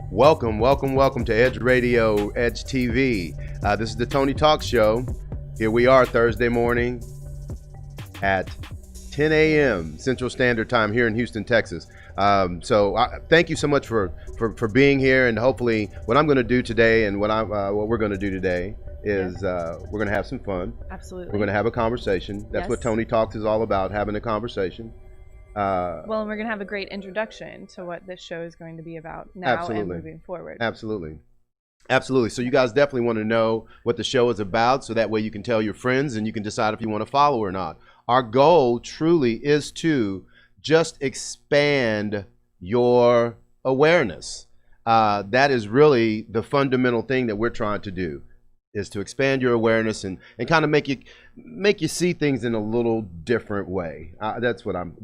Welcome to Edge Radio, Edge TV. This is the Tony Talk Show. Here we are Thursday morning at 10 a.m. Central Standard Time here in Houston, Texas. Thank you so much for being here, and hopefully what I'm going to do today and what we're going to do today is we're going to have some fun. Absolutely. We're going to have a conversation. That's what Tony Talks is all about, having a conversation. Well, and we're going to have a great introduction to what this show is going to be about now and moving forward. Absolutely. So you guys definitely want to know what the show is about, so that way you can tell your friends and you can decide if you want to follow or not. Our goal truly is to just expand your awareness. That is really the fundamental thing that we're trying to do, is to expand your awareness and kind of make you see things in a little different way. That's what I'm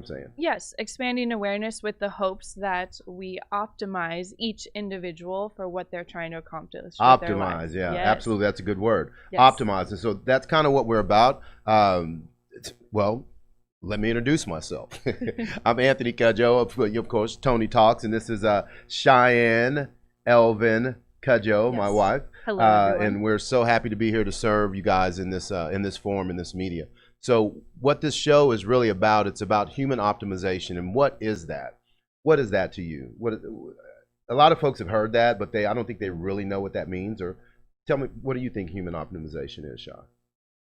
saying. Yes, expanding awareness with the hopes that we optimize each individual for what they're trying to accomplish. Optimize, yeah, yes. Absolutely. That's a good word. Yes. Optimize. And so that's kind of what we're about. Well, let me introduce myself. I'm Anthony Cudjoe, of course, Tony Talks, and this is Cheyenne Elvin Cudjoe, my wife. Hello, everyone. And we're so happy to be here to serve you guys in this form, in this media. So what this show is really about, it's about human optimization. And what is that? What is that to you? A lot of folks have heard that, but I don't think they really know what that means. Or tell me, what do you think human optimization is, Shaw?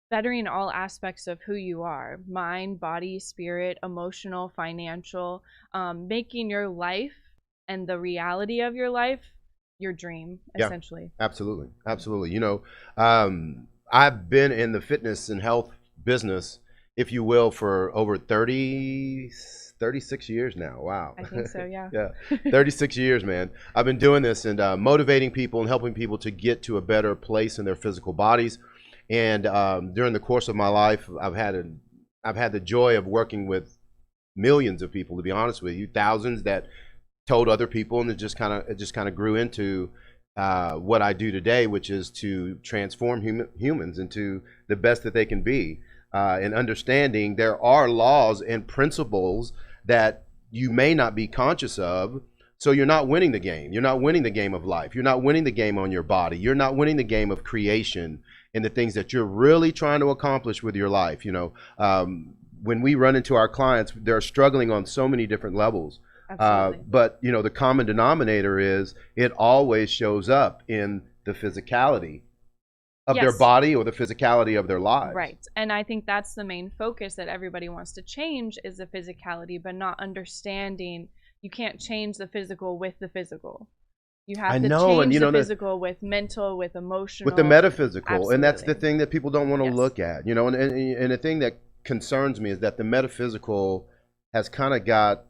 Bettering all aspects of who you are: mind, body, spirit, emotional, financial, making your life and the reality of your life your dream, essentially. Yeah, absolutely. You know, I've been in the fitness and health business, if you will, for over 36 years now. Wow. I think so, yeah. Yeah, 36 years, man. I've been doing this and motivating people and helping people to get to a better place in their physical bodies. And during the course of my life, I've had the joy of working with millions of people, to be honest with you, thousands that told other people, and it just kind of grew into what I do today, which is to transform humans into the best that they can be, and understanding there are laws and principles that you may not be conscious of. So you're not winning the game. You're not winning the game of life. You're not winning the game on your body. You're not winning the game of creation and the things that you're really trying to accomplish with your life. You know, when we run into our clients, they're struggling on so many different levels. But you know, the common denominator is it always shows up in the physicality of their body or the physicality of their lives. Right. And I think that's the main focus that everybody wants to change, is the physicality, but not understanding you can't change the physical with the physical. You have to change the physical with mental, with emotional, with the metaphysical. Absolutely. And that's the thing that people don't want to look at. You know, and the thing that concerns me is that the metaphysical has kind of got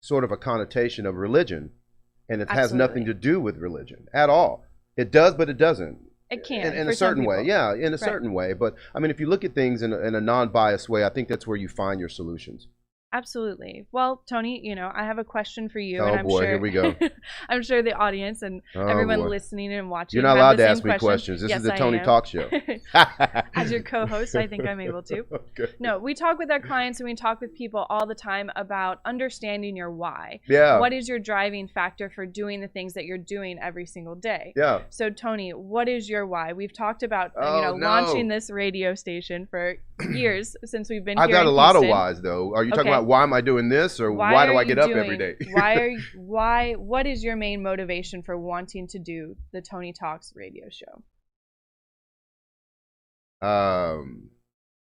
sort of a connotation of religion, and it has nothing to do with religion at all. It does, but it doesn't. It can in a certain way, in a certain way. But I mean, if you look at things in a non-biased way, I think that's where you find your solutions. Absolutely. Well, Tony, you know, I have a question for you. Oh, and I'm boy, sure, here we go. I'm sure the audience and everyone listening and watching. You're not allowed to ask me questions. This is the Tony Talk Show. As your co-host, I think I'm able to. Okay. No, we talk with our clients and we talk with people all the time about understanding your why. Yeah. What is your driving factor for doing the things that you're doing every single day? Yeah. So, Tony, what is your why? We've talked about launching this radio station for years since we've been here. I've got in a lot of Houston. whys, though. Are you talking about why am I doing this, or why do I get up every day? What is your main motivation for wanting to do the Tony Talks radio show?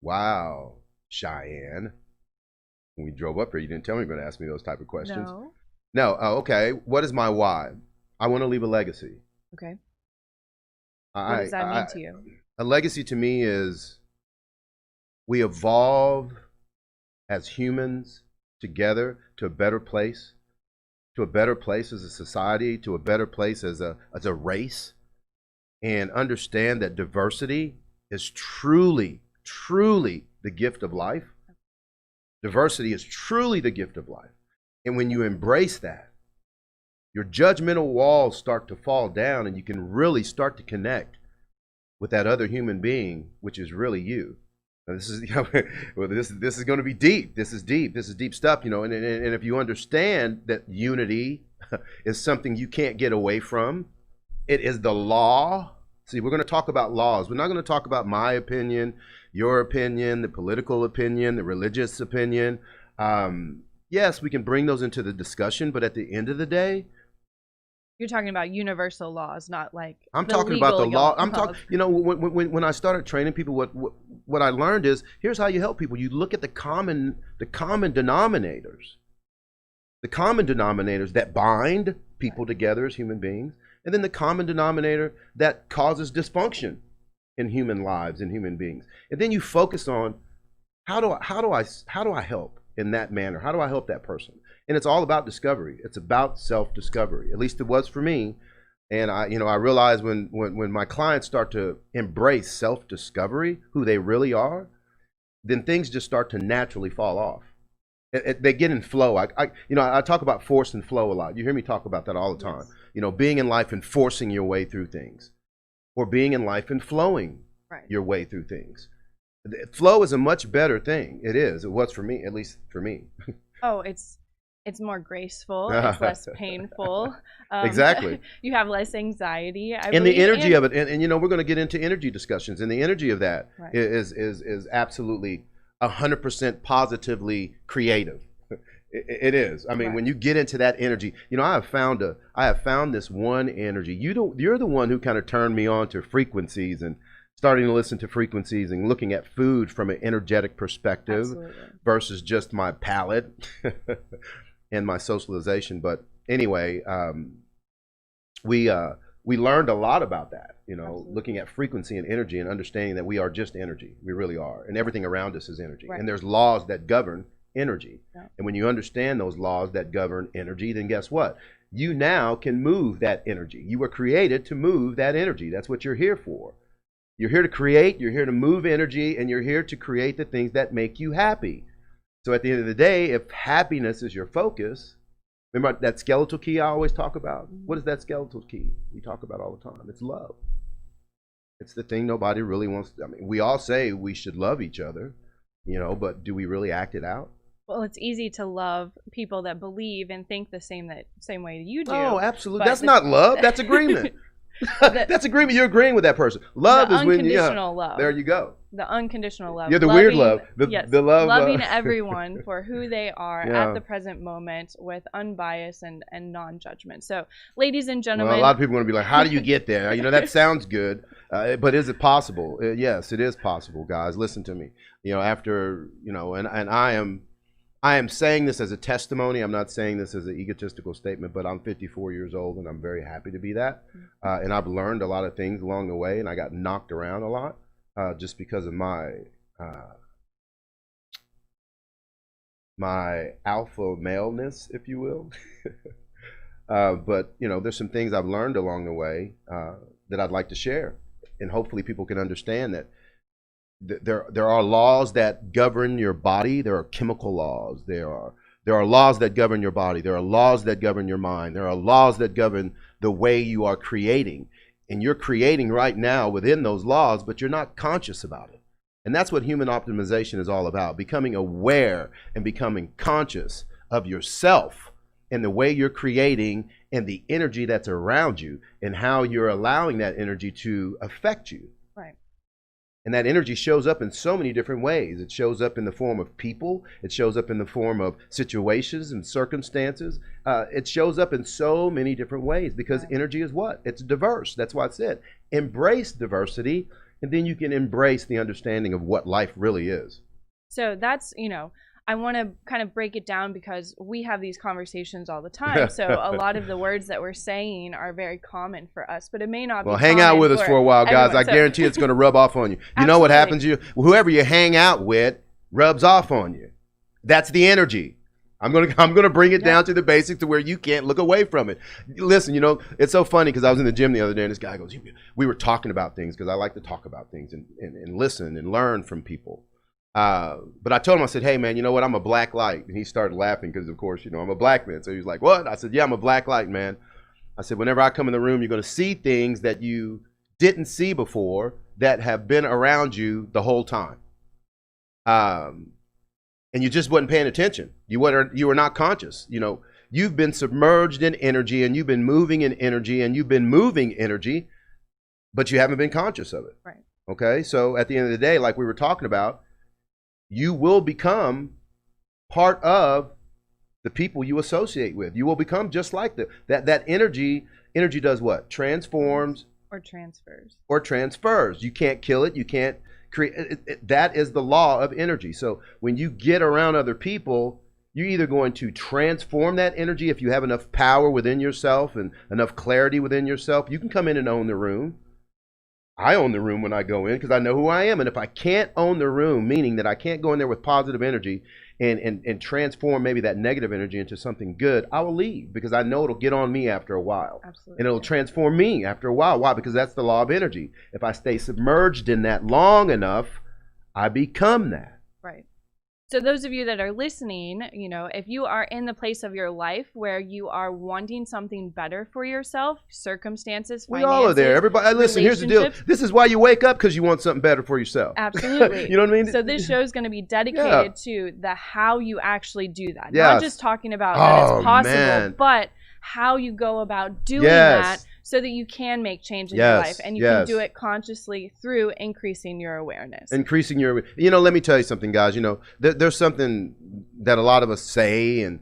Wow, Cheyenne. When we drove up here, you didn't tell me you were going to ask me those type of questions. No. Oh, okay. What is my why? I want to leave a legacy. Okay. What does that mean to you? A legacy to me is we evolve as humans together to a better place, as a society, to a better place as a race, and understand that diversity is truly, truly the gift of life. Diversity is truly the gift of life. And when you embrace that, your judgmental walls start to fall down and you can really start to connect with that other human being, which is really you. Now, this is, well, this is going to be deep. This is deep stuff, And if you understand that unity is something you can't get away from, it is the law. See, we're going to talk about laws. We're not going to talk about my opinion, your opinion, the political opinion, the religious opinion. Yes, we can bring those into the discussion, but at the end of the day, you're talking about universal laws, not like I'm talking about the law. I'm talking. When I started training people, what I learned is here's how you help people. You look at the common denominators, that bind people together as human beings, and then the common denominator that causes dysfunction in human lives and human beings. And then you focus on how do I help in that manner? How do I help that person? And it's all about discovery. It's about self-discovery. At least it was for me. And I realize when my clients start to embrace self-discovery, who they really are, then things just start to naturally fall off. They get in flow. I talk about force and flow a lot. You hear me talk about that all the time. Yes. Being in life and forcing your way through things, or being in life and flowing your way through things. Flow is a much better thing. It is. It was for me, at least for me. Oh, it's more graceful. It's less painful. Exactly. You have less anxiety. And the energy of it, and we're going to get into energy discussions, and the energy of that is absolutely 100% positively creative. It is. I mean, when you get into that energy, I have found this one energy. You're the one who kind of turned me on to frequencies and starting to listen to frequencies and looking at food from an energetic perspective. Absolutely. Versus just my palate and my socialization. But anyway, we learned a lot about that, Absolutely. Looking at frequency and energy and understanding that we are just energy. We really are. And everything around us is energy. Right. And there's laws that govern energy. Yeah. And when you understand those laws that govern energy, then guess what? You now can move that energy. You were created to move that energy. That's what you're here for. You're here to create, you're here to move energy, and you're here to create the things that make you happy. So at the end of the day, if happiness is your focus, remember that skeletal key I always talk about? What is that skeletal key we talk about all the time? It's love. It's the thing nobody really wants to. I mean, we all say we should love each other, but do we really act it out? Well, it's easy to love people that believe and think the same way you do. Oh, absolutely. That's not love. That's agreement. That's agreement. You're agreeing with that person. Love is when unconditional love. There you go. The unconditional love. Yeah, the weird love. The love. Loving everyone for who they are at the present moment with unbiased and non-judgment. So, ladies and gentlemen. Well, a lot of people are going to be like, how do you get there? That sounds good. But is it possible? Yes, it is possible, guys. Listen to me. And I am saying this as a testimony. I'm not saying this as an egotistical statement, but I'm 54 years old and I'm very happy to be that. And I've learned a lot of things along the way, and I got knocked around a lot just because of my alpha maleness, if you will. But there's some things I've learned along the way that I'd like to share, and hopefully people can understand that there are laws that govern your body. There are chemical laws. There are laws that govern your body. There are laws that govern your mind. There are laws that govern the way you are creating. And you're creating right now within those laws, but you're not conscious about it. And that's what human optimization is all about, becoming aware and becoming conscious of yourself and the way you're creating and the energy that's around you and how you're allowing that energy to affect you. Right. And that energy shows up in so many different ways. It shows up in the form of people. It shows up in the form of situations and circumstances. It shows up in so many different ways because energy is what? It's diverse. That's why I said embrace diversity, and then you can embrace the understanding of what life really is. So that's, I want to kind of break it down because we have these conversations all the time. So a lot of the words that we're saying are very common for us, but it may not be. Well, hang out with us for a while, guys. I guarantee it's going to rub off on you. You know what happens to you? Whoever you hang out with rubs off on you. That's the energy. I'm gonna bring it down to the basics to where you can't look away from it. Listen, you know, it's so funny because I was in the gym the other day and this guy goes, we were talking about things because I like to talk about things and listen and learn from people. But I told him, I said, hey man, you know what? I'm a black light. And he started laughing because of course, you know, I'm a black man. So he was like, what? I said, yeah, I'm a black light, man. I said, whenever I come in the room, you're gonna see things that you didn't see before that have been around you the whole time. And you just wasn't paying attention. You were not conscious. You know, you've been submerged in energy and you've been moving in energy and you've been moving energy, but you haven't been conscious of it. Right. Okay. So at the end of the day, like we were talking about, you will become part of the people you associate with. You will become just like that energy. Energy does what? Transforms. Or transfers. Or transfers. You can't kill it. You can't create that is the law of energy. So when you get around other people, you're either going to transform that energy if you have enough power within yourself and enough clarity within yourself. You can come in and own the room. I own the room when I go in because I know who I am. And if I can't own the room, meaning that I can't go in there with positive energy and transform maybe that negative energy into something good, I will leave because I know it'll get on me after a while. Absolutely. And it'll transform me after a while. Why? Because that's the law of energy. If I stay submerged in that long enough, I become that. Right. So those of you that are listening, you know, if you are in the place of your life where you are wanting something better for yourself, circumstances, finances, we all are there. Everybody, listen, here's the deal. This is why you wake up, because you want something better for yourself. Absolutely. You know what I mean? So this show is going to be dedicated to the how you actually do that. Yes. Not just talking about that it's possible, but how you go about doing that so that you can make change in your life and you can do it consciously through increasing your awareness. Increasing your, you know, let me tell you something, guys. You know, there's something that a lot of us say, and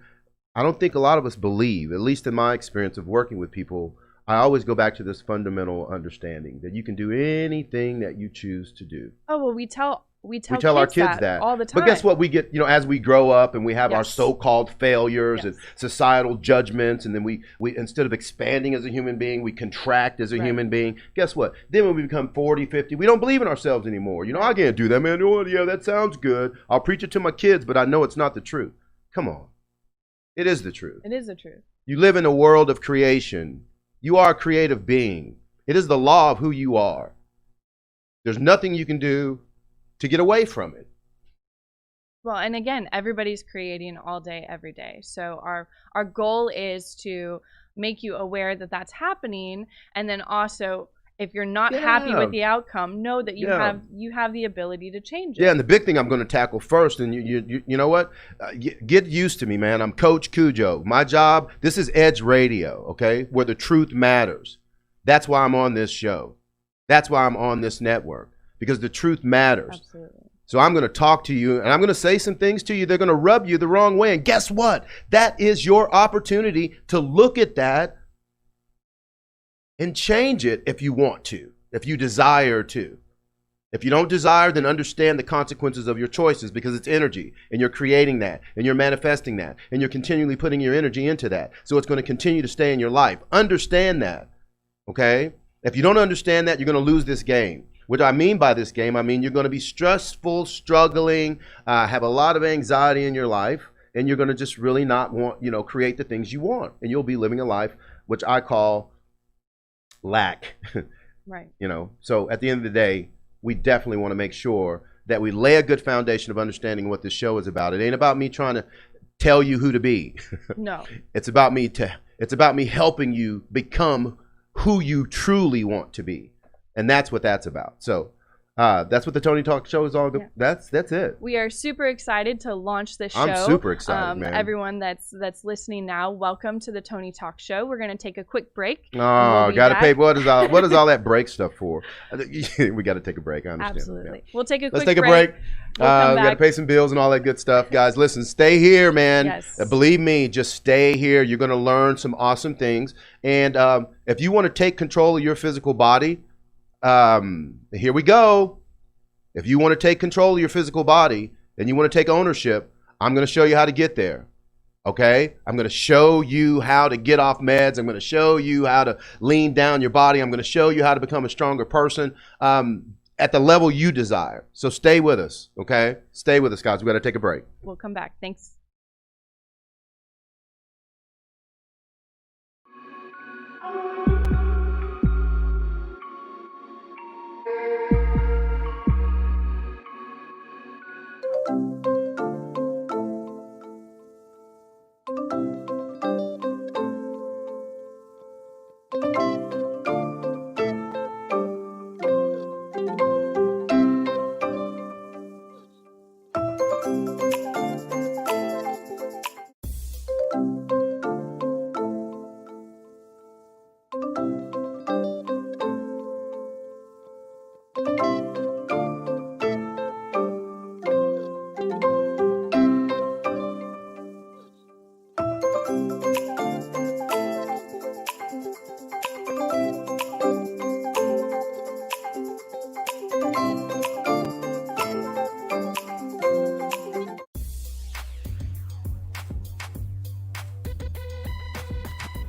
I don't think a lot of us believe, at least in my experience of working with people. I always go back to this fundamental understanding that you can do anything that you choose to do. Oh, well, we tell our kids that all the time. But guess what? We get, you know, as we grow up and we have our so-called failures and societal judgments, and then we instead of expanding as a human being, we contract as a human being. Guess what? Then when we become 40, 50, we don't believe in ourselves anymore. You know, I can't do that, man. Oh, yeah, that sounds good. I'll preach it to my kids, but I know it's not the truth. Come on. It is the truth. It is the truth. You live in a world of creation. You are a creative being. It is the law of who you are. There's nothing you can do to get away from it. Well, and again, everybody's creating all day, every day. So our goal is to make you aware that that's happening, and then also, if you're not happy with the outcome, know that you have the ability to change it. Yeah, and the big thing I'm going to tackle first, and you know what? Get used to me, man. I'm Coach Cujo. My job, this is Edge Radio, okay, where the truth matters. That's why I'm on this show. That's why I'm on this network. Because the truth matters. Absolutely. So I'm going to talk to you, and I'm going to say some things to you. They're going to rub you the wrong way. And guess what? That is your opportunity to look at that and change it if you want to, if you desire to. If you don't desire, then understand the consequences of your choices, because it's energy, and you're creating that, and you're manifesting that, and you're continually putting your energy into that. So it's going to continue to stay in your life. Understand that, okay? If you don't understand that, you're going to lose this game. What I mean by this game, I mean you're going to be stressful, struggling, have a lot of anxiety in your life, and you're going to just really not want, you know, create the things you want. And you'll be living a life which I call lack. Right. You know, so at the end of the day, we definitely want to make sure that we lay a good foundation of understanding what this show is about. It ain't about me trying to tell you who to be. No. It's about me helping you become who you truly want to be. And that's what that's about. So that's what the Tony Talk Show is all about. Yeah. That's it. We are super excited to launch this show. I'm super excited, man. Everyone that's listening now, welcome to the Tony Talk Show. We're going to take a quick break. Oh, got to pay. What is all that break stuff for? We got to take a break. I understand. Absolutely. Yeah. We'll take a quick break. Let's take a break. We got to pay some bills and all that good stuff. Guys, listen, stay here, man. Yes. Believe me, just stay here. You're going to learn some awesome things. And if you want to take control of your physical body, here we go. If you want to take control of your physical body and you want to take ownership, I'm going to show you how to get there. Okay? I'm going to show you how to get off meds. I'm going to show you how to lean down your body. I'm going to show you how to become a stronger person. at the level you desire. So stay with us, okay? Stay with us, guys. We got to take a break. We'll come back. Thanks.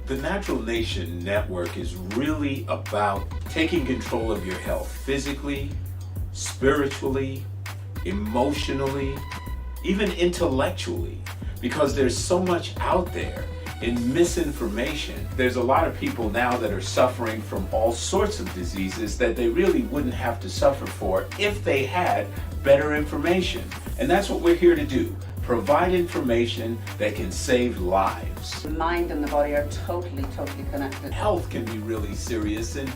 The Natural Nation Network is really about taking control of your health physically, spiritually, emotionally, even intellectually, because there's so much out there in misinformation. There's a lot of people now that are suffering from all sorts of diseases that they really wouldn't have to suffer for if they had better information. And that's what we're here to do. Provide information that can save lives. The mind and the body are totally connected. Health can be really serious, and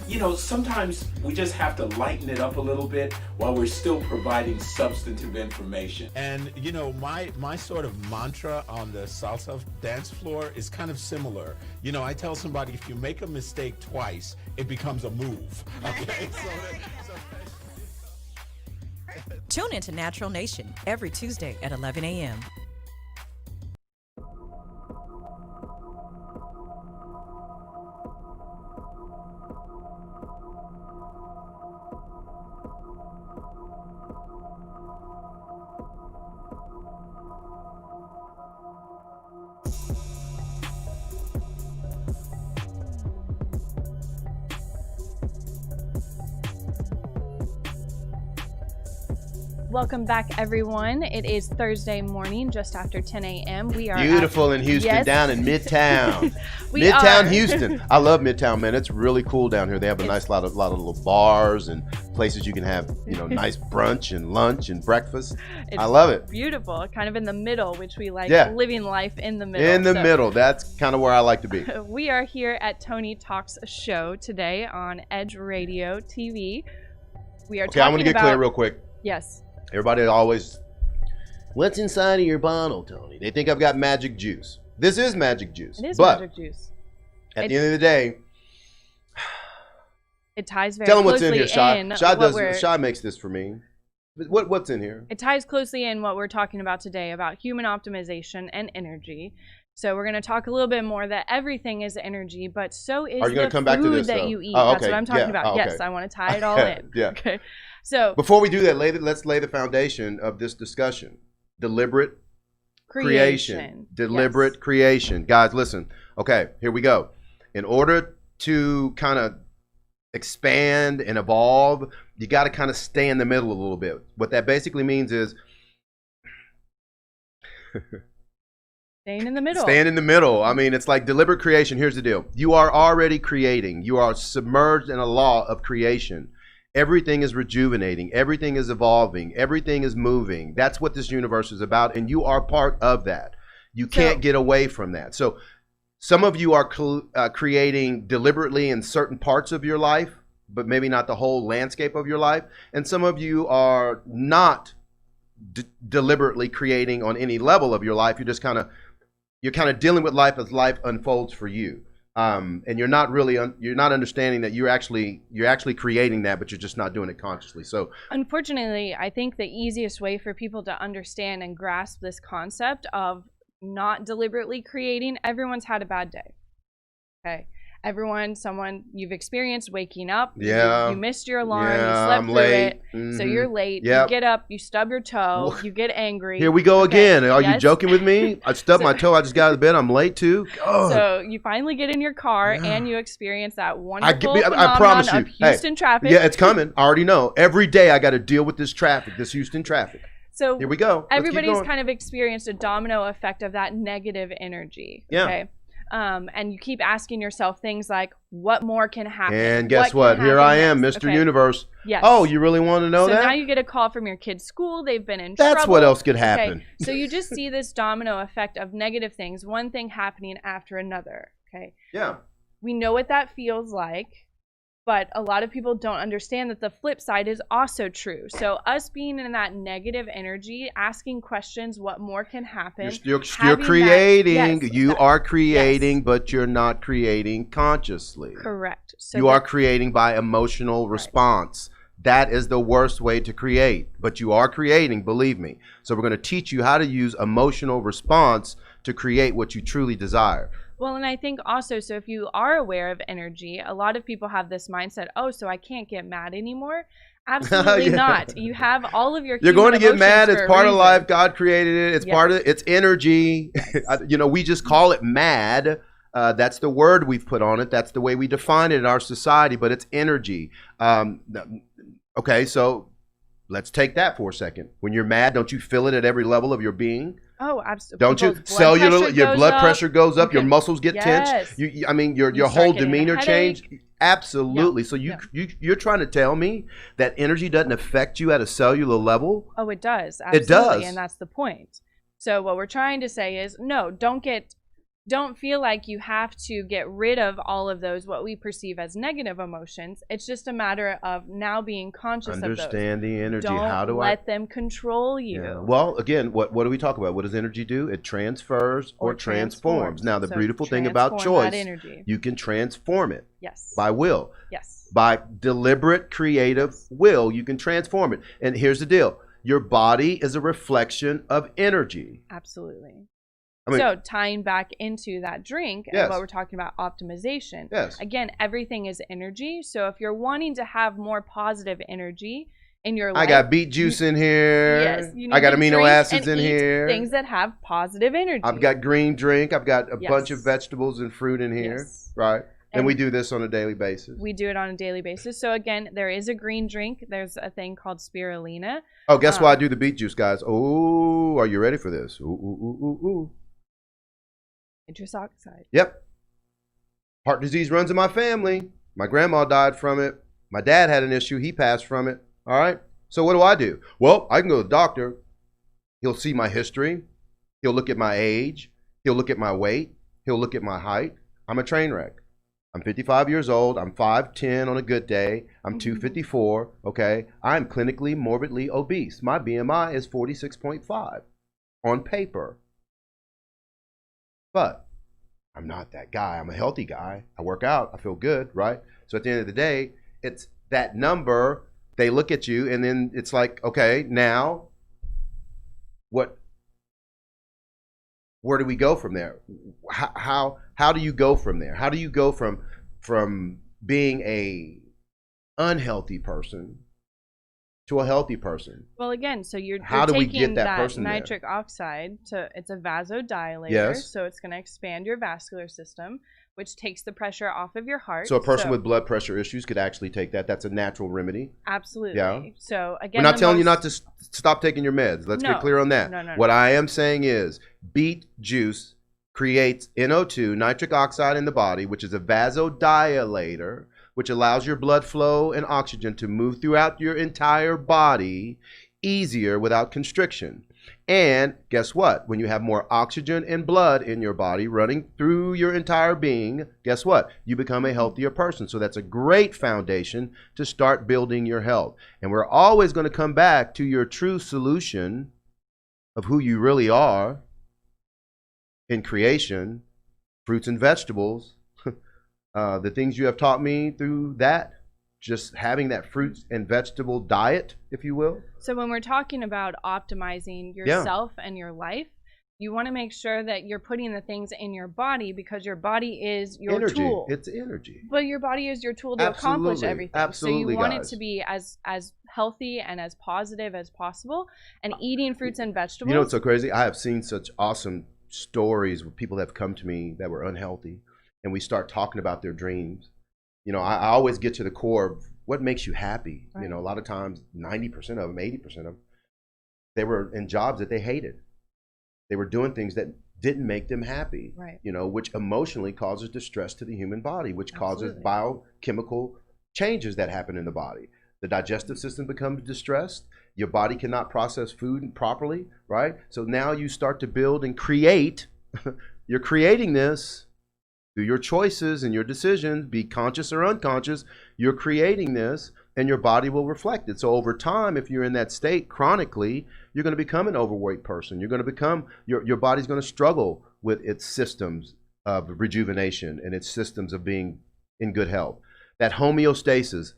you know, sometimes we just have to lighten it up a little bit while we're still providing substantive information. And you know, my sort of mantra on the salsa dance floor is kind of similar. You know, I tell somebody, if you make a mistake twice, it becomes a move. Okay? Tune into Natural Nation every Tuesday at 11 a.m. Welcome back, everyone. It is Thursday morning, just after 10 a.m. We are beautiful in Houston, yes. down in Midtown. We Midtown are. Houston. I love Midtown, man. It's really cool down here. They have a nice lot of little bars and places you can have, you know, nice brunch and lunch and breakfast. I love it. Beautiful, kind of in the middle, which we like, Yeah. living life in the middle. In the middle. That's kind of where I like to be. We are here at Tony Talks Show today on Edge Radio TV. We are Okay, I want to get clear real quick. Yes. Everybody always, what's inside of your bottle, Tony? They think I've got magic juice. This is magic juice. It is but magic juice. At the end of the day, it ties very tell them what's closely in here. Shai makes this for me. What's in here? It ties closely in what we're talking about today about human optimization and energy. So we're going to talk a little bit more that everything is energy, but so is the come back to food this, that though? you eat. Oh, That's okay. what I'm talking Yeah. about. Oh, okay. Yes, I want to tie it all in. Yeah. Okay. So before we do that, let's lay the foundation of this discussion. Deliberate creation. Deliberate creation. Guys, listen. Okay, here we go. In order to kind of expand and evolve, you got to kind of stay in the middle a little bit. What that basically means is staying in the middle. Staying in the middle. I mean, it's like deliberate creation. Here's the deal. You are already creating. You are submerged in a law of creation. Everything is rejuvenating. Everything is evolving. Everything is moving. That's what this universe is about, and you are part of that. You can't get away from that. So some of you are creating deliberately in certain parts of your life, but maybe not the whole landscape of your life. And some of you are not deliberately creating on any level of your life. You're just kind of dealing with life as life unfolds for you. And you're not really you're not understanding that you're actually creating that, but you're just not doing it consciously. So unfortunately, I think the easiest way for people to understand and grasp this concept of not deliberately creating, everyone's had a bad day. Okay. You've experienced waking up. Yeah. You missed your alarm. Yeah, you slept I'm through late. it. So you're late. Yep. You get up. You stub your toe. You get angry. Here we go Okay, again. Are you yes. joking with me? I stubbed my toe. I just got out of bed. I'm late too. God. So you finally get in your car and you experience that wonderful I phenomenon promise you. of Houston traffic. Yeah, it's coming. I already know. Every day I got to deal with this traffic, this Houston traffic. So here we go. Let's keep everybody's going. kind of experienced a domino effect of that negative energy. Yeah. Okay. And you keep asking yourself things like, what more can happen? And guess what? can Here happen I am, next? Mr. Okay. Universe. Yes. Oh, you really want to know so that? now you get a call from your kid's school. They've been in trouble. That's what else could happen. Okay. So you just see this domino effect of negative things, one thing happening after another. Okay. Yeah. We know what that feels like, but a lot of people don't understand that the flip side is also true. So us being in that negative energy, asking questions, what more can happen? You're having creating. that, yes, you that- are creating, yes. but you're not creating consciously. Correct. So You are creating by emotional response. That is the worst way to create, but you are creating, believe me. So we're going to teach you how to use emotional response to create what you truly desire. Well, and I think also, so if you are aware of energy, a lot of people have this mindset, oh, so I can't get mad anymore. Absolutely Yeah. not. You have all of your You're going to get human mad. emotions It's for a part of reason. life. God created it. It's Yes. part of it's energy. We just call it mad. That's the word we've put on it. That's the way we define it in our society, but it's energy. Okay, so let's take that for a second. When you're mad, don't you feel it at every level of your being? Oh, absolutely. Don't you? Cellular, your blood pressure goes up, your Okay. muscles get Yes. tense. Your You whole start getting a demeanor headache. change. Absolutely. So you're trying to tell me that energy doesn't affect you at a cellular level? Oh, it does. It Absolutely. does. And that's the point. So what we're trying to say is, no, don't feel like you have to get rid of all of those, what we perceive as negative emotions. It's just a matter of now being conscious of those. Understand the energy. Don't How do let them control you. Yeah. Well, again, what do we talk about? What does energy do? It transfers or transforms. Now, the So beautiful thing about transform that choice, energy. you can transform it Yes. by will. Yes. By deliberate, creative will, you can transform it. And here's the deal. Your body is a reflection of energy. Absolutely. I mean, So tying back into that drink Yes. and what we're talking about, optimization. Yes. Again, everything is energy. So if you're wanting to have more positive energy in your life, I got beet juice in here. yes, you need I got to amino drink acids and in eat here. Things that have positive energy. I've got green drink. I've got a Yes. bunch of vegetables and fruit in here. Yes. Right. And And we do this on a daily basis. We do it on a daily basis. So again, there is a green drink. There's a thing called spirulina. Oh, guess why I do the beet juice, guys? Oh, are you ready for this? Ooh, ooh, ooh, ooh, ooh. Nitrous oxide. Yep. Heart disease runs in my family. My grandma died from it. My dad had an issue. He passed from it. All right. So what do? Well, I can go to the doctor. He'll see my history. He'll look at my age. He'll look at my weight. He'll look at my height. I'm a train wreck. I'm 55 years old. I'm 5'10" on a good day. I'm 254. Okay. I'm clinically morbidly obese. My BMI is 46.5 on paper. But I'm not that guy. I'm a healthy guy. I work out. I feel good, right? So at the end of the day, it's that number. They look at you, and then it's like, okay, now what? Where do we go from there? How do you go from there? How do you go from being a unhealthy person to a healthy person? Well, again, so you're How do we taking get that person there? nitric oxide. It's a vasodilator. Yes. So it's going to expand your vascular system, which takes the pressure off of your heart. So a person with blood pressure issues could actually take that. That's a natural remedy. Absolutely. Yeah. So again, We're not telling you not to stop taking your meds. Let's No. get clear on that. No. What I am saying is beet juice creates NO2, nitric oxide in the body, which is a vasodilator, which allows your blood flow and oxygen to move throughout your entire body easier without constriction. And guess what? When you have more oxygen and blood in your body running through your entire being, guess what? You become a healthier person. So that's a great foundation to start building your health. And we're always going to come back to your true solution of who you really are in creation, fruits and vegetables. The things you have taught me through that, just having that fruits and vegetable diet, if you will. So when we're talking about optimizing yourself and your life, You want to make sure that you're putting the things in your body because your body is your energy. tool. It's energy. But your body is your tool to accomplish everything. Absolutely, so you want guys. it to be as healthy and as positive as possible. And eating fruits and vegetables. You know what's so crazy? I have seen such awesome stories with people that have come to me that were unhealthy, and we start talking about their dreams. You know, I always get to the core of what makes you happy. Right. You know, a lot of times, 90% of them, 80% of them, they were in jobs that they hated. They were doing things that didn't make them happy, Right. you know, which emotionally causes distress to the human body, which causes Absolutely. biochemical changes that happen in the body. The digestive system becomes distressed. Your body cannot process food properly, right? So now you start to build and create. You're creating this through your choices and your decisions, be conscious or unconscious. You're creating this, and your body will reflect it. So over time, if you're in that state chronically, you're going to become an overweight person. You're going to become, your body's going to struggle with its systems of rejuvenation and its systems of being in good health. That homeostasis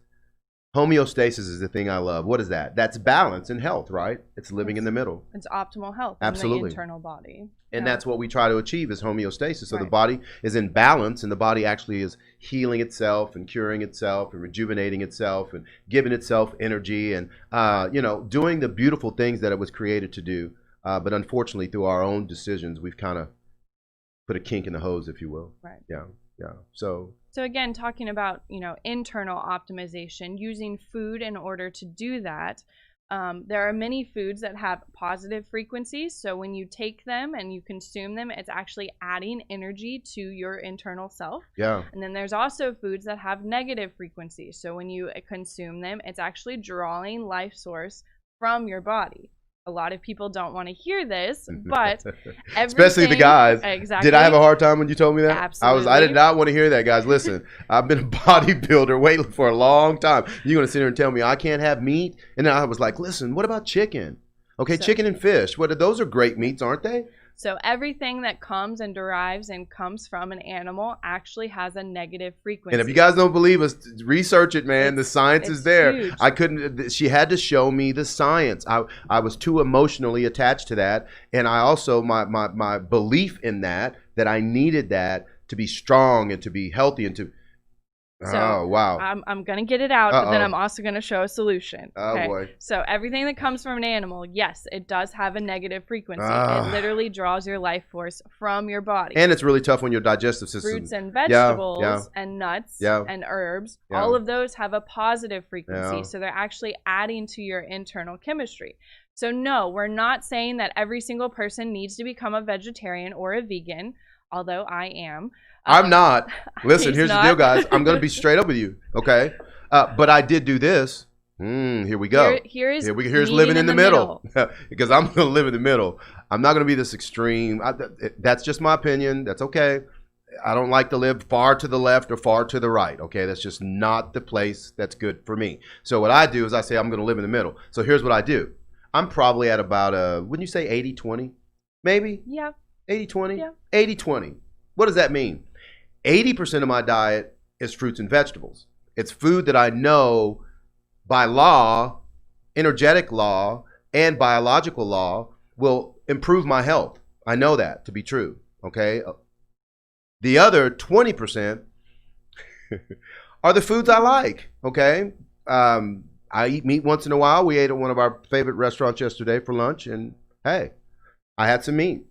is the thing I love. What is that? That's balance and health, right? It's living in the middle. It's optimal health Absolutely. in the internal body. And Yeah. that's what we try to achieve is homeostasis. So the Right. body is in balance, and the body actually is healing itself and curing itself and rejuvenating itself and giving itself energy and, you know, doing the beautiful things that it was created to do. But unfortunately, through our own decisions, we've kind of put a kink in the hose, if you will. Right. Yeah. Yeah. So again, talking about, you know, internal optimization, using food in order to do that. There are many foods that have positive frequencies. So when you take them and you consume them, it's actually adding energy to your internal self. yeah. And then there's also foods that have negative frequencies. So when you consume them, it's actually drawing life source from your body. A lot of people don't want to hear this, but Especially the guys. Exactly. Did I have a hard time when you told me that? Absolutely. I did not want to hear that, guys. Listen, I've been a bodybuilder waiting for a long time. You're going to sit here and tell me I can't have meat? And then I was like, listen, what about chicken? Okay, chicken and fish. Those are great meats, aren't they? So everything that comes and derives and comes from an animal actually has a negative frequency. And if you guys don't believe us, research it, man. The science is there. huge. I couldn't. She had to show me the science. I was too emotionally attached to that, and I also my belief in that I needed that to be strong and to be healthy and to. So, oh wow! I'm gonna get it out, but then Uh-oh. I'm also gonna show a solution. Oh, boy. So everything that comes from an animal, yes, it does have a negative frequency. Ah. It literally draws your life force from your body. And it's really tough on your digestive system. Fruits and vegetables and nuts Yeah. and herbs, Yeah. all of those have a positive frequency. Yeah. So they're actually adding to your internal chemistry. So no, we're not saying that every single person needs to become a vegetarian or a vegan, although I am. I'm not. Listen, He's here's the not. deal, guys. I'm going to be straight up with you, okay? But I did do this. Here we go. Here's Here's meeting living in the middle. Because I'm going to live in the middle. I'm not going to be this extreme. That's just my opinion. That's okay. I don't like to live far to the left or far to the right, okay? That's just not the place that's good for me. So what I do is I say I'm going to live in the middle. So here's what I do. I'm probably at about, wouldn't you say 80-20? Maybe? Yeah. 80-20? Yeah. 80-20. What does that mean? 80% of my diet is fruits and vegetables. It's food that I know by law, energetic law, and biological law will improve my health. I know that to be true, okay? The other 20% are the foods I like, okay? I eat meat once in a while. We ate at one of our favorite restaurants yesterday for lunch, and hey, I had some meat.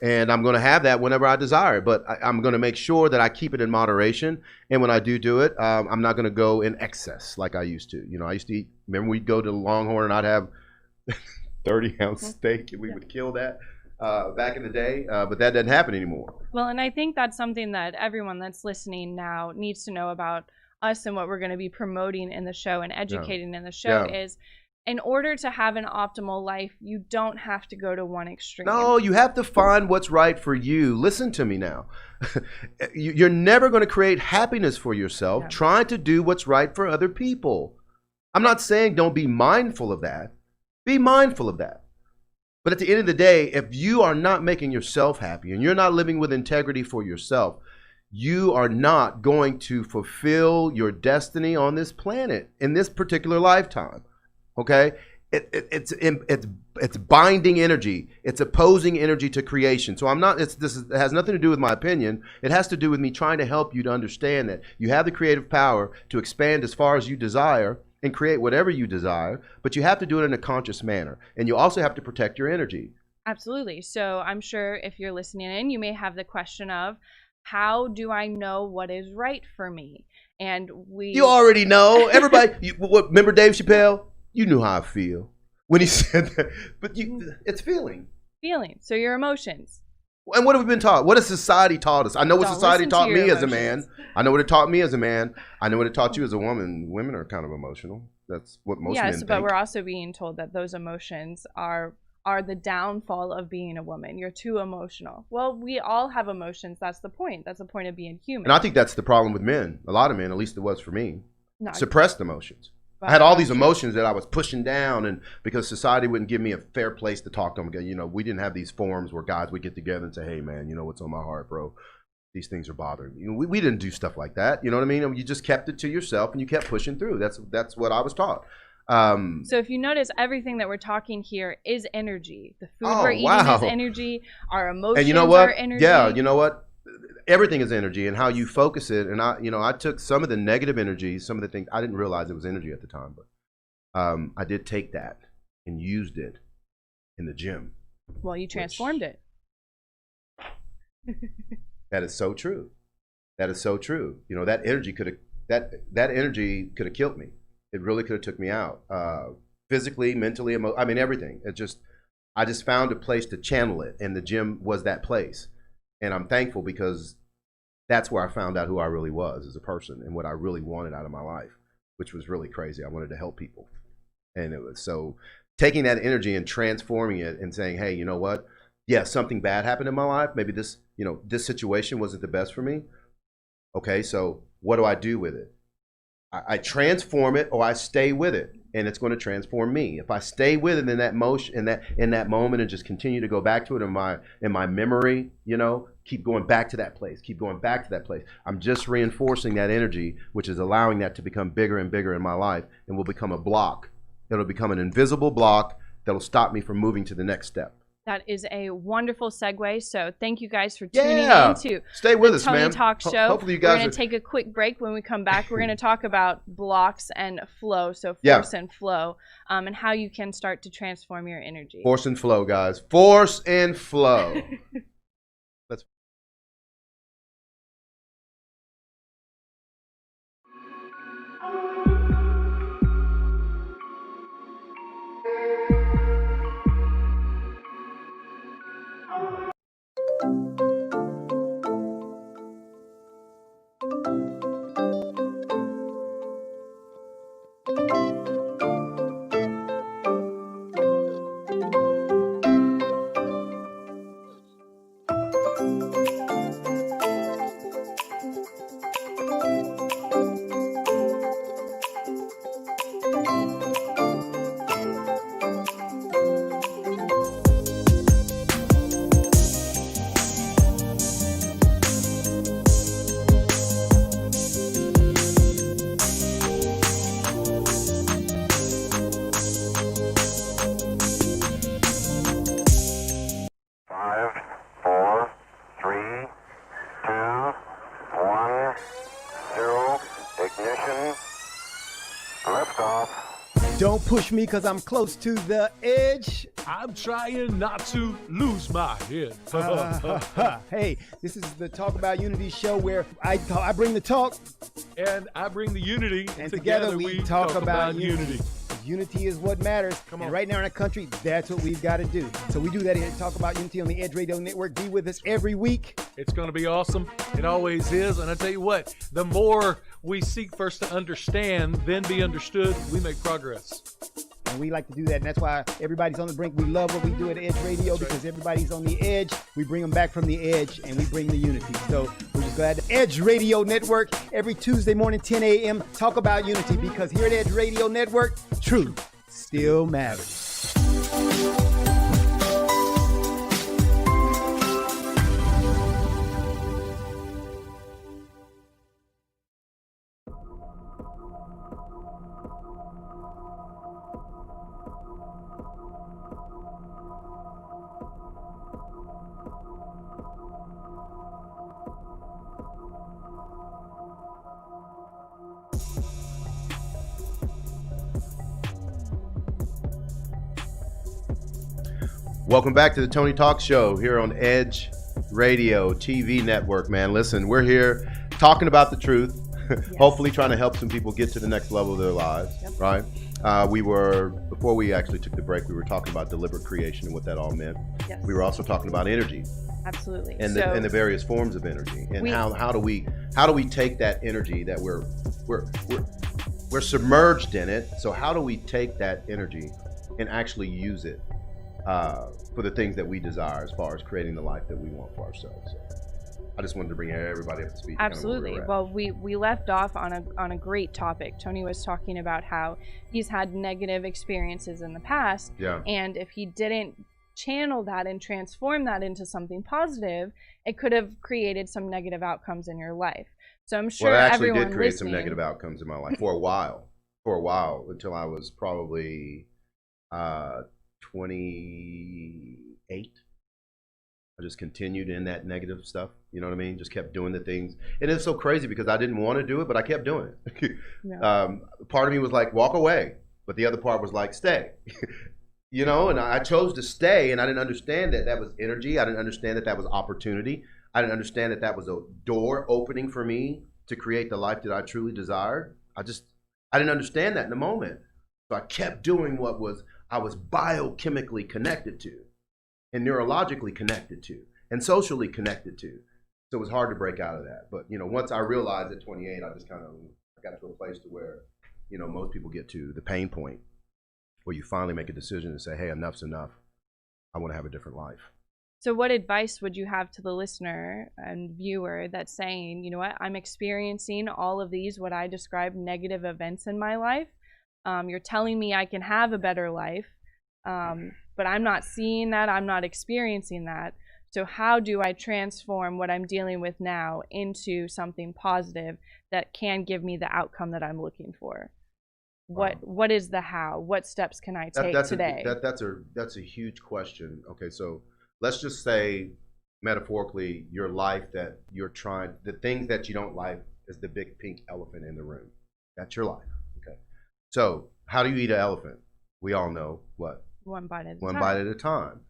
And I'm going to have that whenever I desire, but I'm going to make sure that I keep it in moderation. And when I do it, I'm not going to go in excess like I used to. You know, I used to eat, remember we'd go to Longhorn and I'd have 30-ounce steak and we would kill that back in the day, but that doesn't happen anymore. Well, and I think that's something that everyone that's listening now needs to know about us and what we're going to be promoting in the show and educating in the show is in order to have an optimal life, you don't have to go to one extreme. No, you have to find what's right for you. Listen to me now. You're never going to create happiness for yourself trying to do what's right for other people. I'm not saying don't be mindful of that. Be mindful of that. But at the end of the day, if you are not making yourself happy and you're not living with integrity for yourself, you are not going to fulfill your destiny on this planet in this particular lifetime. Okay? it's binding energy. It's opposing energy to creation. So it has nothing to do with my opinion. It has to do with me trying to help you to understand that you have the creative power to expand as far as you desire and create whatever you desire, but you have to do it in a conscious manner. And you also have to protect your energy. Absolutely. So I'm sure if you're listening in, you may have the question of, how do I know what is right for me? And you already know. Everybody, remember Dave Chappelle? You knew how I feel when he said that. But it's feeling. Feeling. So your emotions. And what have we been taught? What has society taught us? I know what society taught me as a man. I know what it taught me as a man. I know what it taught you as a woman. Women are kind of emotional. That's what most men think. Yes, but we're also being told that those emotions are the downfall of being a woman. You're too emotional. Well, we all have emotions. That's the point. That's the point of being human. And I think that's the problem with men. A lot of men, at least it was for me, suppressed emotions. But I had all these emotions that I was pushing down, and because society wouldn't give me a fair place to talk to them. You know, we didn't have these forums where guys would get together and say, hey, man, you know what's on my heart, bro? These things are bothering me. You know, we didn't do stuff like that. You know what I mean? You just kept it to yourself, and you kept pushing through. That's what I was taught. So if you notice, everything that we're talking here is energy. The food we're eating is energy. Our emotions and you know what? are energy. Yeah, you know what? Everything is energy, and how you focus it. And I took some of the negative energy, some of the things I didn't realize it was energy at the time, but I did take that and used it in the gym. Well, you transformed it. That is so true. That is so true. You know, that energy could have killed me. It really could have took me out, physically, mentally, everything. I just found a place to channel it, and the gym was that place. And I'm thankful because that's where I found out who I really was as a person and what I really wanted out of my life, which was really crazy. I wanted to help people. And it was so taking that energy and transforming it and saying, hey, you know what? Yeah, something bad happened in my life. Maybe this situation wasn't the best for me. Okay, so what do I do with it? I transform it, or I stay with it, and it's going to transform me. If I stay with it in that motion, in that moment, and just continue to go back to it in my memory, keep going back to that place, I'm just reinforcing that energy, which is allowing that to become bigger and bigger in my life, and will become a block. It'll become an invisible block that'll stop me from moving to the next step. That is a wonderful segue. So thank you guys for tuning in to Stay with the us, Tony man. Talk Show. Hopefully you guys We're going to take a quick break. When we come back, we're going to talk about blocks and flow. So force and flow, and how you can start to transform your energy. Force and flow, guys. Force and flow. Let's. Don't push me because I'm close to the edge. I'm trying not to lose my head. Hey, this is the Talk About Unity show where I bring the talk. And I bring the unity. And together we talk about unity. Unity is what matters. Come on. And right now in our country, that's what we've got to do. So we do that here at Talk About Unity on the Edge Radio Network. Be with us every week. It's going to be awesome. It always is. And I tell you what, the more we seek first to understand, then be understood, we make progress. And we like to do that. And that's why everybody's on the brink. We love what we do at Edge Radio because everybody's on the edge. We bring them back from the edge and we bring the unity. So we're just glad to Edge Radio Network every Tuesday morning, 10 a.m. Talk about unity because here at Edge Radio Network, truth still matters. Welcome back to the Tony Talk Show here on Edge Radio TV Network, man. Listen, we're here talking about the truth, hopefully trying to help some people get to the next level of their lives, right? Before we actually took the break, we were talking about deliberate creation and what that all meant. Yes. We were also talking about energy. Absolutely. And the various forms of energy. And how do we take that energy that we're submerged in it. So how do we take that energy and actually use it for the things that we desire as far as creating the life that we want for ourselves? So I just wanted to bring everybody up to speed. Absolutely. Well, we left off on a great topic. Tony was talking about how he's had negative experiences in the past. Yeah. And if he didn't channel that and transform that into something positive, it could have created some negative outcomes in your life. So I'm sure it actually everyone did create listening, some negative outcomes in my life for a while, until I was probably 28. I just continued in that negative stuff. You know what I mean? Just kept doing the things. And it's so crazy because I didn't want to do it, but I kept doing it. Part of me was like, walk away. But the other part was like, stay. You know, and I chose to stay, and I didn't understand that was energy. I didn't understand that was opportunity. I didn't understand that was a door opening for me to create the life that I truly desired. I didn't understand that in the moment. So I kept doing what I was biochemically connected to, and neurologically connected to, and socially connected to. So it was hard to break out of that. But, you know, once I realized at 28, I just kind of got to a place to where, you know, most people get to the pain point where you finally make a decision and say, hey, enough's enough. I want to have a different life. So what advice would you have to the listener and viewer that's saying, you know what, I'm experiencing all of these, what I describe, negative events in my life. You're telling me I can have a better life, but I'm not seeing that. I'm not experiencing that. So how do I transform what I'm dealing with now into something positive that can give me the outcome that I'm looking for? What is the how? What steps can I take today? That's a huge question. Okay, so let's just say metaphorically, your life that you're trying, the things that you don't like is the big pink elephant in the room. That's your life. Okay. So how do you eat an elephant? We all know what? One bite at a time. One bite at a time.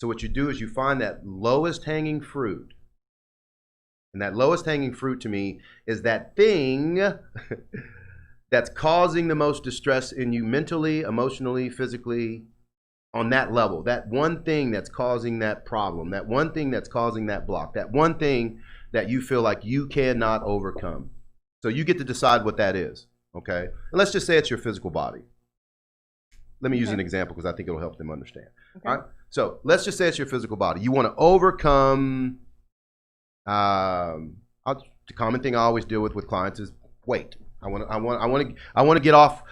So what you do is you find that lowest hanging fruit. And that lowest hanging fruit to me is that thing that's causing the most distress in you mentally, emotionally, physically, on that level. That one thing that's causing that problem, that one thing that's causing that block, that one thing that you feel like you cannot overcome. So you get to decide what that is, okay? And let's just say it's your physical body. Let me use an example because I think it'll help them understand. Okay. All right? So let's just say it's your physical body. You want to overcome, the common thing I always deal with clients is weight. I want to get off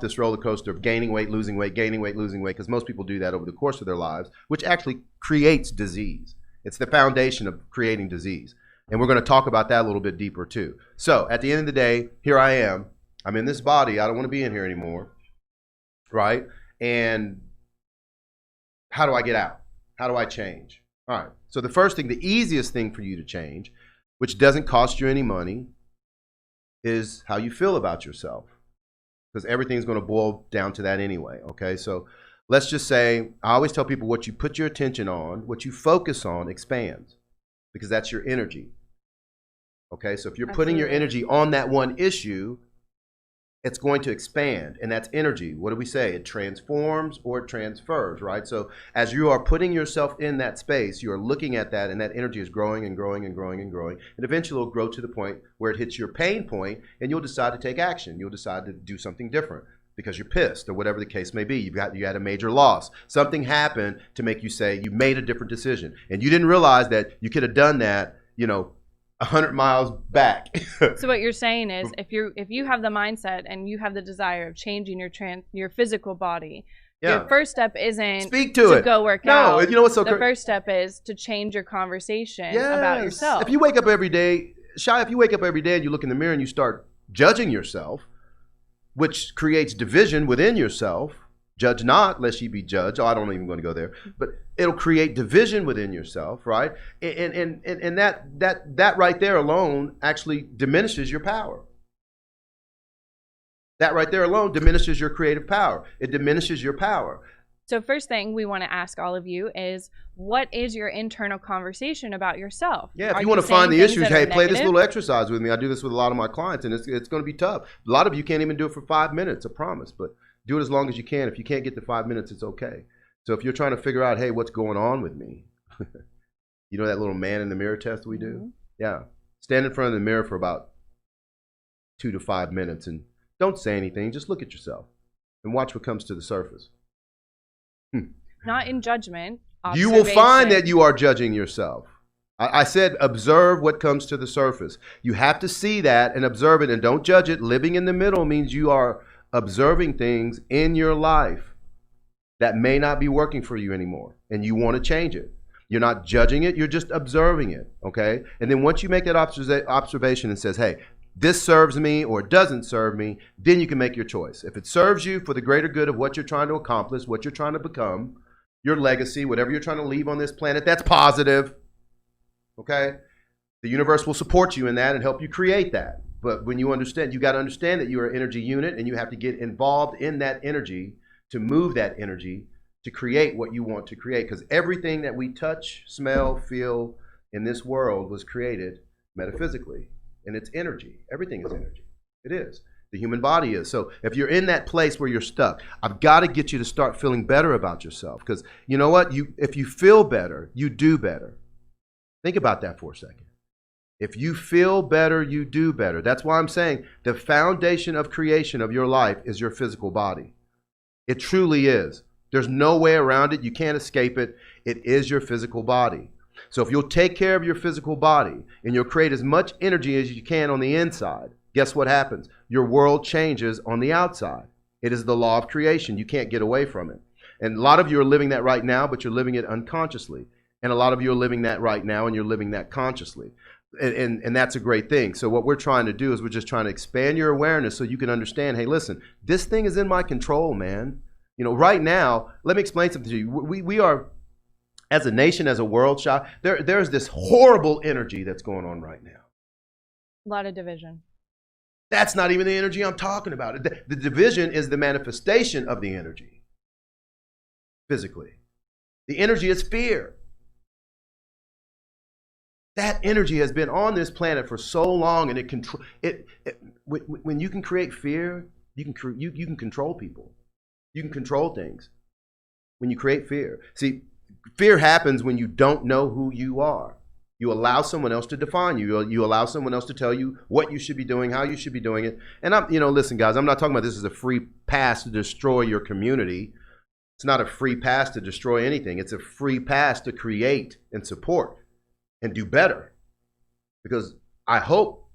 this roller coaster of gaining weight, losing weight, because most people do that over the course of their lives, which actually creates disease. It's the foundation of creating disease. And we're going to talk about that a little bit deeper too. So at the end of the day, here I am. I'm in this body. I don't want to be in here anymore. Right? And how do I get out? How do I change? All right. So the first thing, the easiest thing for you to change, which doesn't cost you any money, is how you feel about yourself, because everything's going to boil down to that anyway. Okay, so let's just say, I always tell people, what you put your attention on, what you focus on, expands, because that's your energy. Okay, so if you're putting your energy on that one issue, it's going to expand, and that's energy. What do we say? It transforms or it transfers, right? So as you are putting yourself in that space, you are looking at that, and that energy is growing and growing and growing and growing, and eventually it'll grow to the point where it hits your pain point, and you'll decide to take action. You'll decide to do something different because you're pissed or whatever the case may be. You had a major loss. Something happened to make you say you made a different decision, and you didn't realize that you could have done that, 100 miles back. So what you're saying is, if you have the mindset and you have the desire of changing your physical body, your first step isn't to go work out. No, you know what's so the first step is to change your conversation about yourself. If you wake up every day, Shai, if you wake up every day and you look in the mirror and you start judging yourself, which creates division within yourself. Judge not, lest ye be judged. Oh, I don't even want to go there. But it'll create division within yourself, right? And that right there alone actually diminishes your power. That right there alone diminishes your creative power. It diminishes your power. So first thing we want to ask all of you is, what is your internal conversation about yourself? Yeah, if Are you want to saying find the things issues, that are hey, play this negative? little exercise with me. I do this with a lot of my clients, and it's going to be tough. A lot of you can't even do it for 5 minutes, I promise. But do it as long as you can. If you can't get to 5 minutes, it's okay. So if you're trying to figure out, hey, what's going on with me? You know that little man in the mirror test we do? Mm-hmm. Yeah. Stand in front of the mirror for about 2 to 5 minutes and don't say anything. Just look at yourself and watch what comes to the surface. Not in judgment. You will find observation. that you are judging yourself. I said observe what comes to the surface. You have to see that and observe it and don't judge it. Living in the middle means you are observing things in your life that may not be working for you anymore and you want to change it. You're not judging it, you're just observing it, okay? And then once you make that observation and says, hey, this serves me or it doesn't serve me, then you can make your choice. If it serves you for the greater good of what you're trying to accomplish, what you're trying to become, your legacy, whatever you're trying to leave on this planet, that's positive, okay? The universe will support you in that and help you create that. But when you understand, you got to understand that you're an energy unit and you have to get involved in that energy to move that energy to create what you want to create. Because everything that we touch, smell, feel in this world was created metaphysically. And it's energy. Everything is energy. It is. The human body is. So if you're in that place where you're stuck, I've got to get you to start feeling better about yourself. Because you know what? If you feel better, you do better. Think about that for a second. If you feel better, you do better. That's why I'm saying the foundation of creation of your life is your physical body. It truly is. There's no way around it. You can't escape it. It is your physical body. So if you'll take care of your physical body and you'll create as much energy as you can on the inside, guess what happens? Your world changes on the outside. It is the law of creation. You can't get away from it. And a lot of you are living that right now, but you're living it unconsciously. And a lot of you are living that right now and you're living that consciously. And that's a great thing. So what we're trying to do is we're just trying to expand your awareness so you can understand, hey, listen, this thing is in my control, man. You know, right now, let me explain something to you. We are, as a nation, as a world, there's this horrible energy that's going on right now. A lot of division. That's not even the energy I'm talking about. The division is the manifestation of the energy, physically. The energy is fear. That energy has been on this planet for so long, and when you can create fear, you can control people. You can control things when you create fear. See, fear happens when you don't know who you are. You allow someone else to define you. You allow someone else to tell you what you should be doing, how you should be doing it. And listen, guys, I'm not talking about this as a free pass to destroy your community. It's not a free pass to destroy anything. It's a free pass to create and support and do better. Because I hope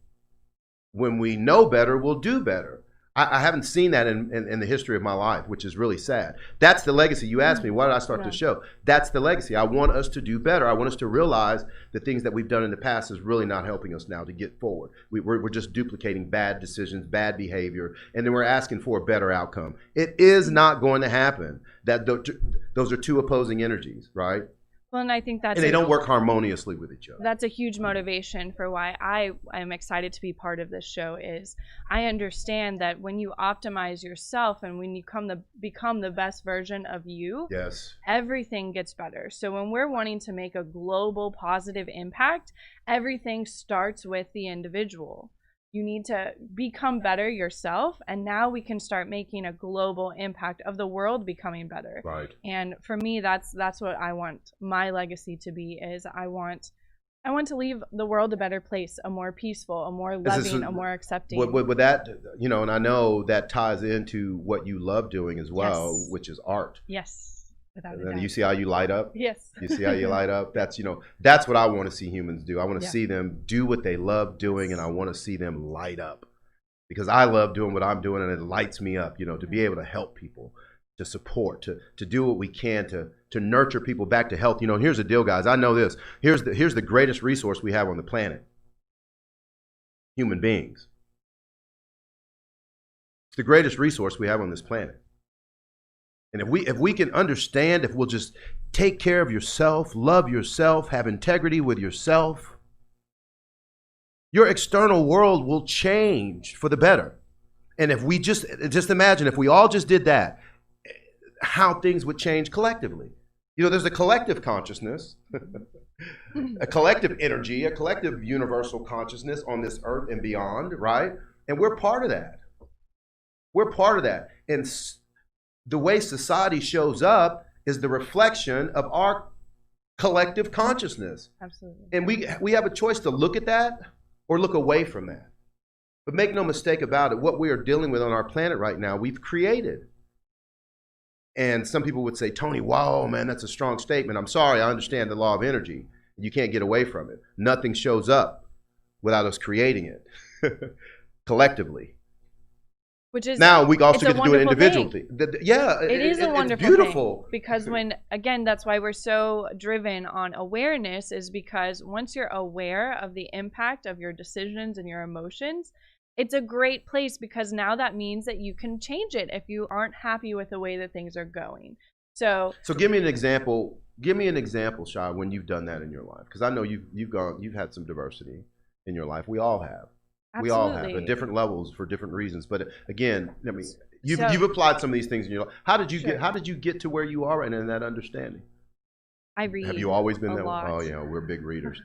when we know better, we'll do better. I haven't seen that in the history of my life, which is really sad. That's the legacy. You asked me, why did I start this show? That's the legacy. I want us to do better. I want us to realize the things that we've done in the past is really not helping us now to get forward. We're just duplicating bad decisions, bad behavior, and then we're asking for a better outcome. It is not going to happen. Those are two opposing energies, right? Well, and I think that's... And they don't work harmoniously with each other. That's a huge motivation for why I am excited to be part of this show. Is I understand that when you optimize yourself and when you become the best version of you, yes, everything gets better. So when we're wanting to make a global positive impact, everything starts with the individual. You need to become better yourself, and now we can start making a global impact of the world becoming better. Right. And for me, that's what I want my legacy to be. Is I want to leave the world a better place, a more peaceful, a more loving, a more accepting. With that, and I know that ties into what you love doing as well, yes, which is art. Yes. And you see how you light up? Yes. You see how you light up? That's what I want to see humans do. I want to yeah. see them do what they love doing, and I want to see them light up. Because I love doing what I'm doing, and it lights me up, to be able to help people, to support, to do what we can to nurture people back to health. Here's the deal, guys. I know this. Here's the greatest resource we have on the planet. Human beings. It's the greatest resource we have on this planet. And if we can understand, if we'll just take care of yourself, love yourself, have integrity with yourself, your external world will change for the better. And if we just imagine, if we all just did that, how things would change collectively. You know, there's a collective consciousness, a collective energy, a collective universal consciousness on this earth and beyond, right? And we're part of that. We're part of that. And the way society shows up is the reflection of our collective consciousness. Absolutely. And we have a choice to look at that or look away from that. But make no mistake about it, what we are dealing with on our planet right now, we've created. And some people would say, Tony, wow, man, that's a strong statement. I'm sorry, I understand the law of energy. You can't get away from it. Nothing shows up without us creating it collectively. Which is now we also get to do it individually. Yeah, it is a wonderful beautiful thing, because when, again, that's why we're so driven on awareness, is because once you're aware of the impact of your decisions and your emotions, it's a great place, because now that means that you can change it if you aren't happy with the way that things are going. So give me an example. Give me an example, Shai, when you've done that in your life, because I know you've had some diversity in your life. We all have. Absolutely. We all have at different levels for different reasons. But again, I mean, you've applied some of these things in your life. How did you get to where you are and in that understanding? I read. Have you always been a that way? lot. Oh yeah, we're big readers.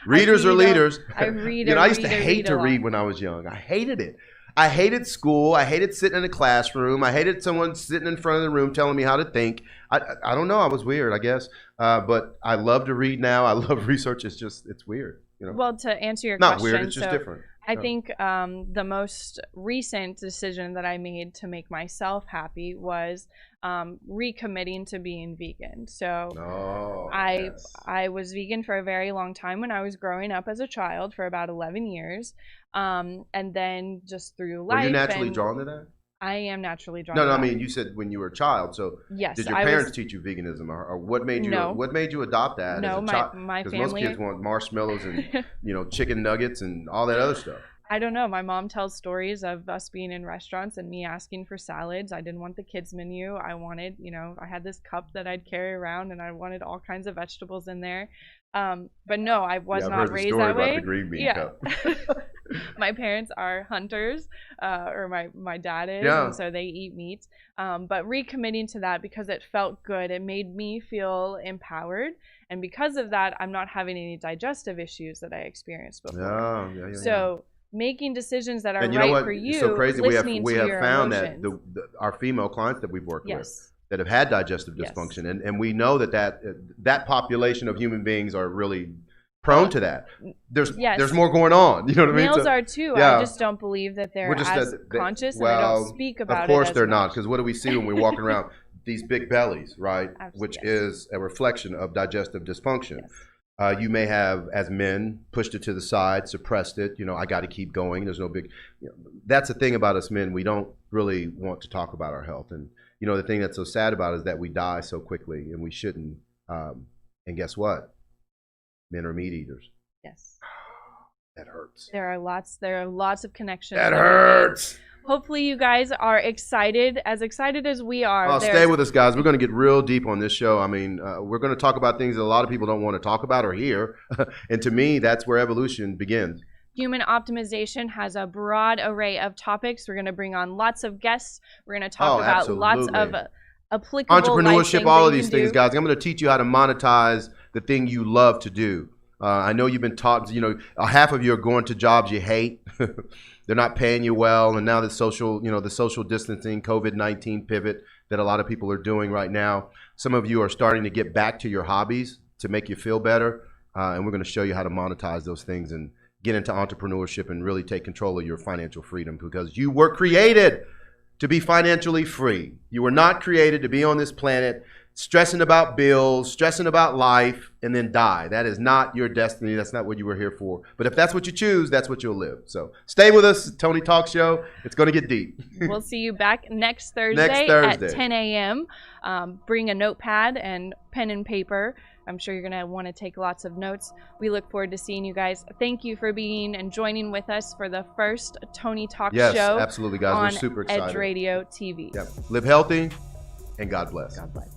Readers are leaders. I read. I used to hate to read when I was young. I hated it. I hated school. I hated sitting in a classroom. I hated someone sitting in front of the room telling me how to think. I don't know. I was weird, I guess. But I love to read now. I love research. It's weird. You know? Well, to answer your question, not weird. It's just different. I think the most recent decision that I made to make myself happy was recommitting to being vegan. So I was vegan for a very long time when I was growing up as a child, for about 11 years. And then just through life. Were you naturally drawn to that? I am naturally drawn. No, I mean, you said when you were a child. So yes, did your parents teach you veganism, or what made you? No. What made you adopt that? No, as a child? my family. Because most kids want marshmallows and chicken nuggets and all that other stuff. I don't know. My mom tells stories of us being in restaurants and me asking for salads. I didn't want the kids menu. I wanted, I had this cup that I'd carry around, and I wanted all kinds of vegetables in there. But no, I was not raised that way. About the green bean cup. My parents are hunters, or my dad is, and so they eat meat. But recommitting to that because it felt good. It made me feel empowered, and because of that, I'm not having any digestive issues that I experienced before. So making decisions that are right for you. It's so crazy. We have found emotions. that our female clients that we've worked with that have had digestive dysfunction, and we know that population of human beings are really prone to that. There's more going on. You know what I mean? Males are too. I just don't believe that they're as conscious, and I don't speak about it. Of course they're not, because what do we see when we're walking around? These big bellies, right? Which is a reflection of digestive dysfunction. You may have, as men, pushed it to the side, suppressed it. I got to keep going. There's no big. That's the thing about us men. We don't really want to talk about our health, and the thing that's so sad about it is that we die so quickly, and we shouldn't. And guess what? Men are meat eaters. Yes. That hurts. There are lots of connections. That hurts. Hopefully you guys are excited as we are. Oh, stay with us, guys. We're going to get real deep on this show. I mean, we're going to talk about things that a lot of people don't want to talk about or hear. And to me, that's where evolution begins. Human optimization has a broad array of topics. We're going to bring on lots of guests. We're going to talk about lots of applicable entrepreneurship, all of these things, guys. I'm going to teach you how to monetize the thing you love to do. I know you've been taught, half of you are going to jobs you hate. They're not paying you well. And now the social distancing, COVID-19 pivot that a lot of people are doing right now. Some of you are starting to get back to your hobbies to make you feel better. And we're going to show you how to monetize those things and get into entrepreneurship and really take control of your financial freedom, because you were created to be financially free. You were not created to be on this planet stressing about bills, stressing about life, and then die. That is not your destiny. That's not what you were here for. But if that's what you choose, that's what you'll live. So stay with us, Tony Talk Show. It's going to get deep. We'll see you back next Thursday at 10 a.m. Bring a notepad and pen and paper. I'm sure you're going to want to take lots of notes. We look forward to seeing you guys. Thank you for being and joining with us for the first Tony Talk Show. Yes, absolutely, guys. We're super excited. Edge Radio TV. Yep. Live healthy, and God bless. God bless.